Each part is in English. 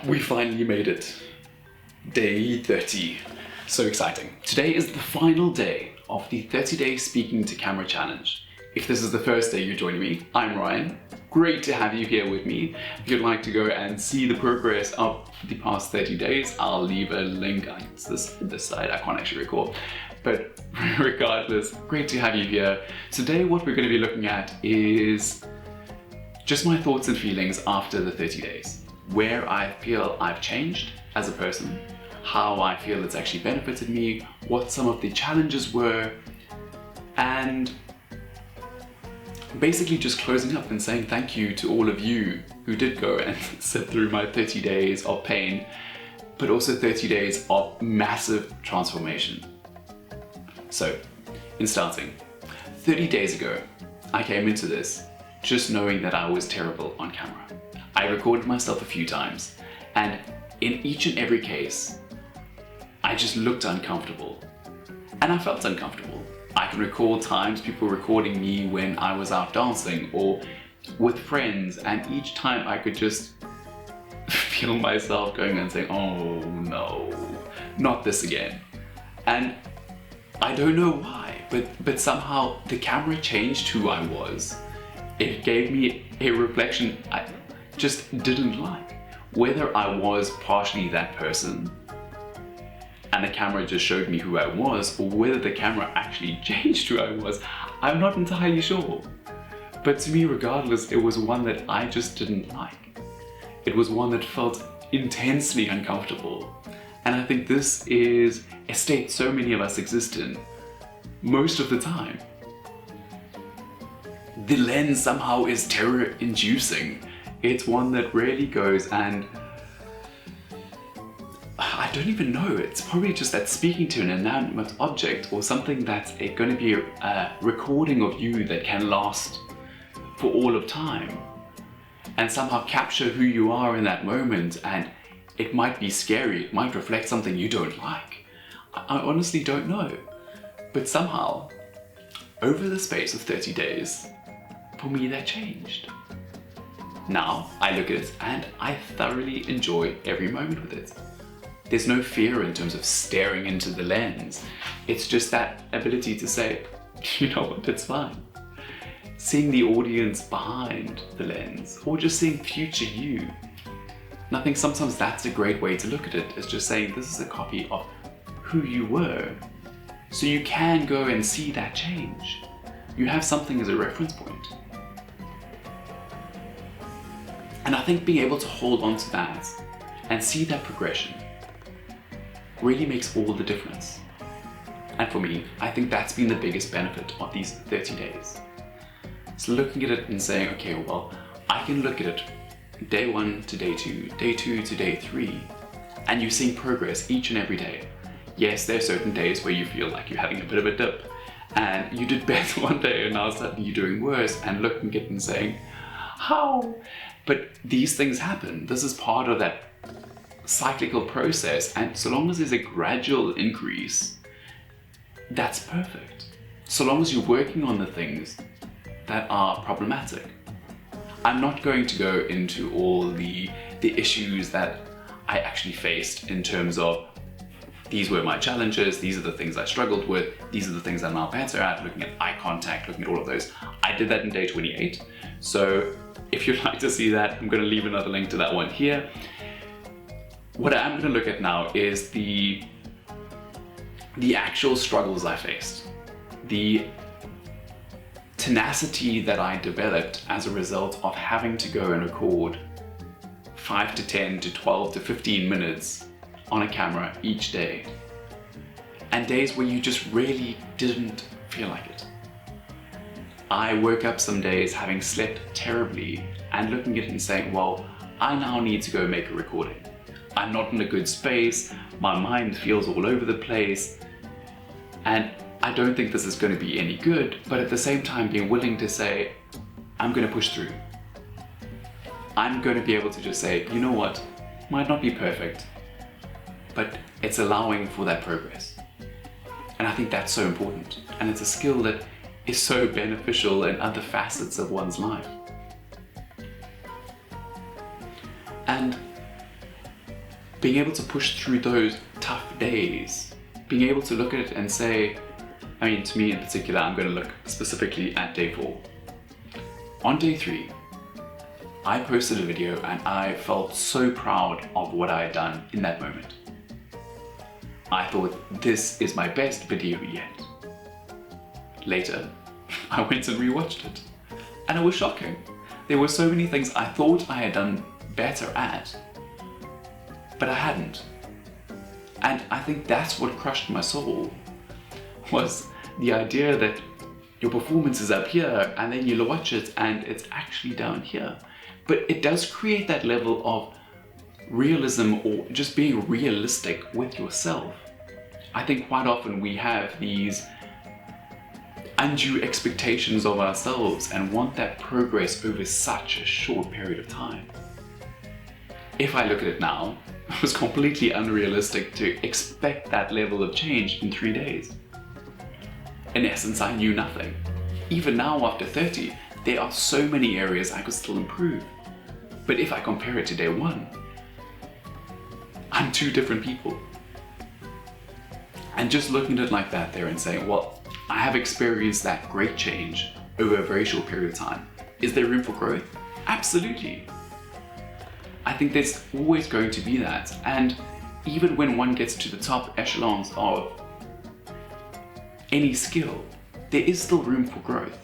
We finally made it. Day 30. So exciting. Today is the final day of the 30-day speaking to camera challenge. If this is the first day you're joining me, I'm Ryan. Great to have you here with me. If you'd like to go and see the progress of the past 30 days, I'll leave a link. It's this side, I can't actually recall. But regardless, great to have you here. Today what we're going to be looking at is just my thoughts and feelings after the 30 days. Where I feel I've changed as a person, how I feel it's actually benefited me, what some of the challenges were, and basically just closing up and saying thank you to all of you who did go and sit through my 30 days of pain, but also 30 days of massive transformation. So, in starting, 30 days ago, I came into this just knowing that I was terrible on camera. I recorded myself a few times, and in each and every case, I just looked uncomfortable. And I felt uncomfortable. I can recall times people recording me when I was out dancing or with friends, and each time I could just feel myself going and saying, oh no, not this again. And I don't know why, but somehow the camera changed who I was. It gave me a reflection I just didn't like. Whether I was partially that person and the camera just showed me who I was, or whether the camera actually changed who I was, I'm not entirely sure. But to me, regardless, it was one that I just didn't like. It was one that felt intensely uncomfortable. And I think this is a state so many of us exist in most of the time. The lens somehow is terror-inducing. It's one that rarely goes, and I don't even know, it's probably just that speaking to an inanimate object or something that's going to be a recording of you that can last for all of time and somehow capture who you are in that moment. And it might be scary, it might reflect something you don't like. I honestly don't know. But somehow, over the space of 30 days, for me that changed. Now I look at it and I thoroughly enjoy every moment with it. There's no fear in terms of staring into the lens. It's just that ability to say, you know what, it's fine. Seeing the audience behind the lens, or just seeing future you. And I think sometimes that's a great way to look at it. It's just saying this is a copy of who you were. So you can go and see that change. You have something as a reference point. And I think being able to hold on to that and see that progression really makes all the difference. And for me, I think that's been the biggest benefit of these 30 days. So looking at it and saying, okay, well, I can look at it day 1 to day 2, day 2 to day 3, and you're seeing progress each and every day. Yes, there are certain days where you feel like you're having a bit of a dip, and you did better one day and now suddenly you're doing worse, and looking at it and saying, how? But these things happen. This is part of that cyclical process, and so long as there's a gradual increase, that's perfect. So long as you're working on the things that are problematic. I'm not going to go into all the issues that I actually faced in terms of these were my challenges, these are the things I struggled with, these are the things I'm now better at, looking at eye contact, looking at all of those. I did that in day 28. So if you'd like to see that, I'm going to leave another link to that one here. What I'm going to look at now is the actual struggles I faced, the tenacity that I developed as a result of having to go and record 5 to 10 to 12 to 15 minutes on a camera each day, and days where you just really didn't feel like it. I woke up some days having slept terribly and looking at it and saying, well, I now need to go make a recording. I'm not in a good space, my mind feels all over the place, and I don't think this is going to be any good, but at the same time being willing to say, I'm going to push through. I'm going to be able to just say, you know what, might not be perfect, but it's allowing for that progress. And I think that's so important. And it's a skill that is so beneficial in other facets of one's life. And being able to push through those tough days, being able to look at it and say, I mean, to me in particular, I'm going to look specifically at day 4. On day 3, I posted a video and I felt so proud of what I had done in that moment. I thought, this is my best video yet. Later, I went and rewatched it, and it was shocking. There were so many things I thought I had done better at, but I hadn't. And I think that's what crushed my soul, was the idea that your performance is up here and then you watch it and it's actually down here. But it does create that level of realism, or just being realistic with yourself. I think quite often we have these undue expectations of ourselves and want that progress over such a short period of time. If I look at it now, it was completely unrealistic to expect that level of change in 3 days. In essence, I knew nothing. Even now, after 30, there are so many areas I could still improve. But if I compare it to day 1, I'm 2 different people. And just looking at it like that there and saying, well, I have experienced that great change over a very short period of time. Is there room for growth? Absolutely. I think there's always going to be that. And even when one gets to the top echelons of any skill, there is still room for growth.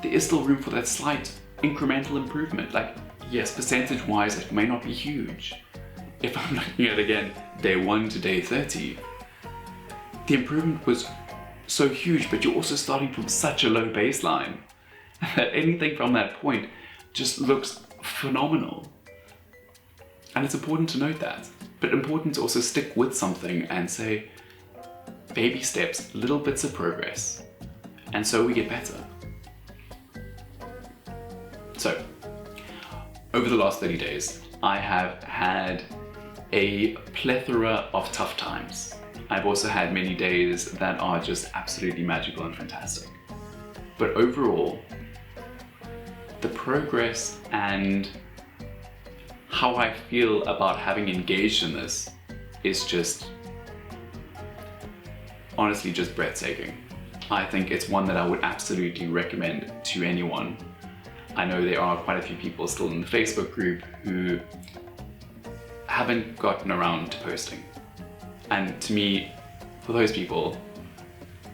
There is still room for that slight incremental improvement. Like, yes, percentage-wise, it may not be huge. If I'm looking at, again, day 1 to day 30, the improvement was so huge, but you're also starting from such a low baseline that anything from that point just looks phenomenal. And it's important to note that, but important to also stick with something and say, baby steps, little bits of progress, and so we get better. So, over the last 30 days, I have had a plethora of tough times. I've also had many days that are just absolutely magical and fantastic. But overall, the progress and how I feel about having engaged in this is just, honestly, just breathtaking. I think it's one that I would absolutely recommend to anyone. I know there are quite a few people still in the Facebook group who haven't gotten around to posting. And to me, for those people,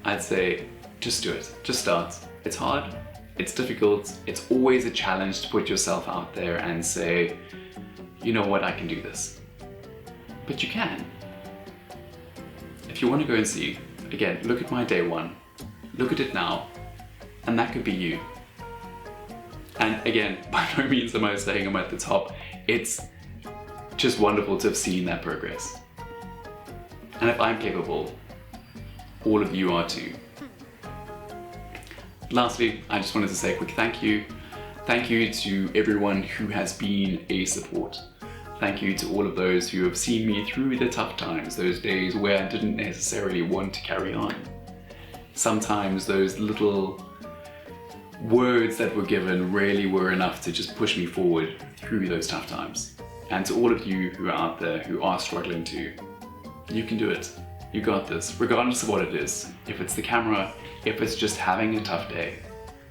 I'd say just do it, just start. It's hard, it's difficult, it's always a challenge to put yourself out there and say, you know what, I can do this. But you can. If you want to go and see, again, look at my day 1, look at it now, and that could be you. And again, by no means am I saying I'm at the top. It's just wonderful to have seen that progress. And if I'm capable, all of you are too. Lastly, I just wanted to say a quick thank you. Thank you to everyone who has been a support. Thank you to all of those who have seen me through the tough times, those days where I didn't necessarily want to carry on. Sometimes those little words that were given really were enough to just push me forward through those tough times. And to all of you who are out there who are struggling too, you can do it. You got this, regardless of what it is. If it's the camera, if it's just having a tough day,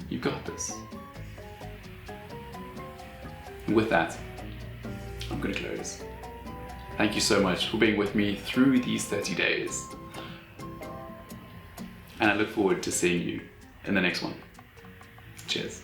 you got this. And with that, I'm going to close. Thank you so much for being with me through these 30 days. And I look forward to seeing you in the next one. Cheers.